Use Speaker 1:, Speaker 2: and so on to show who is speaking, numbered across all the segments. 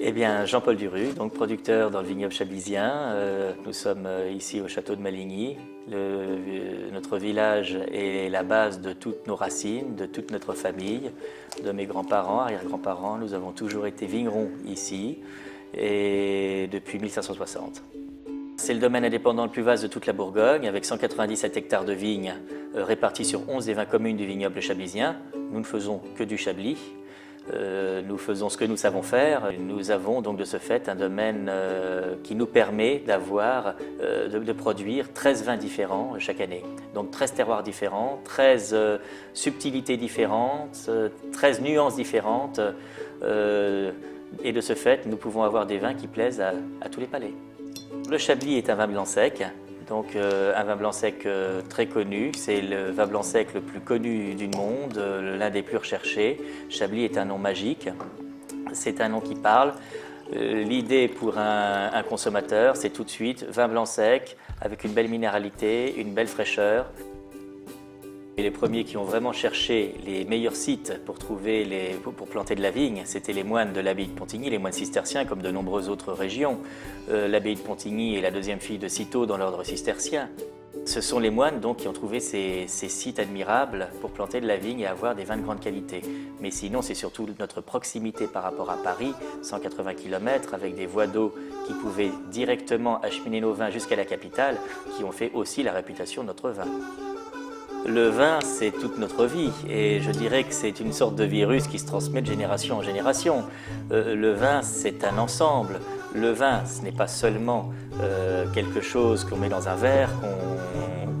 Speaker 1: Eh bien, Jean-Paul Duru, donc producteur dans le vignoble chablisien. Nous sommes ici au château de Maligny. Notre village est la base de toutes nos racines, de toute notre famille, de mes grands-parents, arrière-grands-parents. Nous avons toujours été vignerons ici, et depuis 1560. C'est le domaine indépendant le plus vaste de toute la Bourgogne, avec 197 hectares de vignes répartis sur 11 des 20 communes du vignoble chablisien. Nous ne faisons que du chablis. Nous faisons ce que nous savons faire. Nous avons donc de ce fait un domaine qui nous permet de produire 13 vins différents chaque année. Donc 13 terroirs différents, 13 subtilités différentes, 13 nuances différentes. Et de ce fait, nous pouvons avoir des vins qui plaisent à tous les palais. Le Chablis est un vin blanc sec. Donc un vin blanc sec très connu, c'est le vin blanc sec le plus connu du monde, l'un des plus recherchés. Chablis est un nom magique, c'est un nom qui parle. L'idée pour un consommateur, c'est tout de suite vin blanc sec avec une belle minéralité, une belle fraîcheur. Et les premiers qui ont vraiment cherché les meilleurs sites pour planter de la vigne, c'était les moines de l'abbaye de Pontigny, les moines cisterciens comme de nombreuses autres régions. L'abbaye de Pontigny est la deuxième fille de Cîteaux dans l'ordre cistercien. Ce sont les moines donc qui ont trouvé ces sites admirables pour planter de la vigne et avoir des vins de grande qualité. Mais sinon, c'est surtout notre proximité par rapport à Paris, 180 km, avec des voies d'eau qui pouvaient directement acheminer nos vins jusqu'à la capitale, qui ont fait aussi la réputation de notre vin. Le vin, c'est toute notre vie et je dirais que c'est une sorte de virus qui se transmet de génération en génération. Le vin, c'est un ensemble. Le vin, ce n'est pas seulement quelque chose qu'on met dans un verre,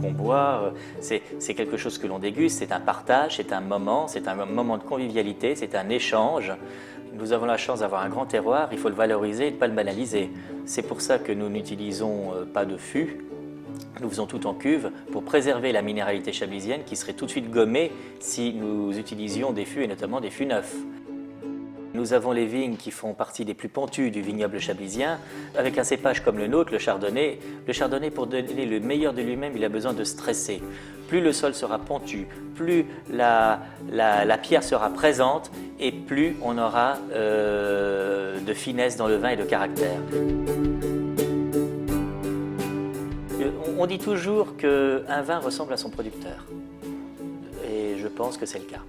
Speaker 1: qu'on boit, c'est quelque chose que l'on déguste, c'est un partage, c'est un moment de convivialité, c'est un échange. Nous avons la chance d'avoir un grand terroir, il faut le valoriser et ne pas le banaliser. C'est pour ça que nous n'utilisons pas de fût. Nous faisons tout en cuve pour préserver la minéralité chablisienne qui serait tout de suite gommée si nous utilisions des fûts et notamment des fûts neufs. Nous avons les vignes qui font partie des plus pentues du vignoble chablisien. Avec un cépage comme le nôtre, le chardonnay, pour donner le meilleur de lui-même, il a besoin de stresser. Plus le sol sera pentu, plus la pierre sera présente et plus on aura de finesse dans le vin et de caractère. On dit toujours qu'un vin ressemble à son producteur, et je pense que c'est le cas.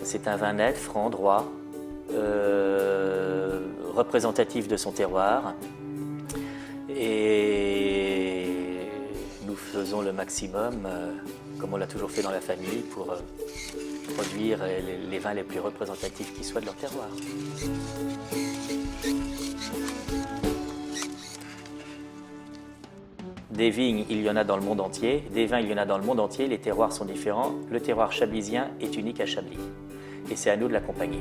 Speaker 1: C'est un vin net, franc, droit, représentatif de son terroir, et nous faisons le maximum, comme on l'a toujours fait dans la famille, pour produire les vins les plus représentatifs qui soient de leur terroir. Des vignes, il y en a dans le monde entier. Des vins, il y en a dans le monde entier. Les terroirs sont différents. Le terroir chablisien est unique à Chablis. Et c'est à nous de l'accompagner.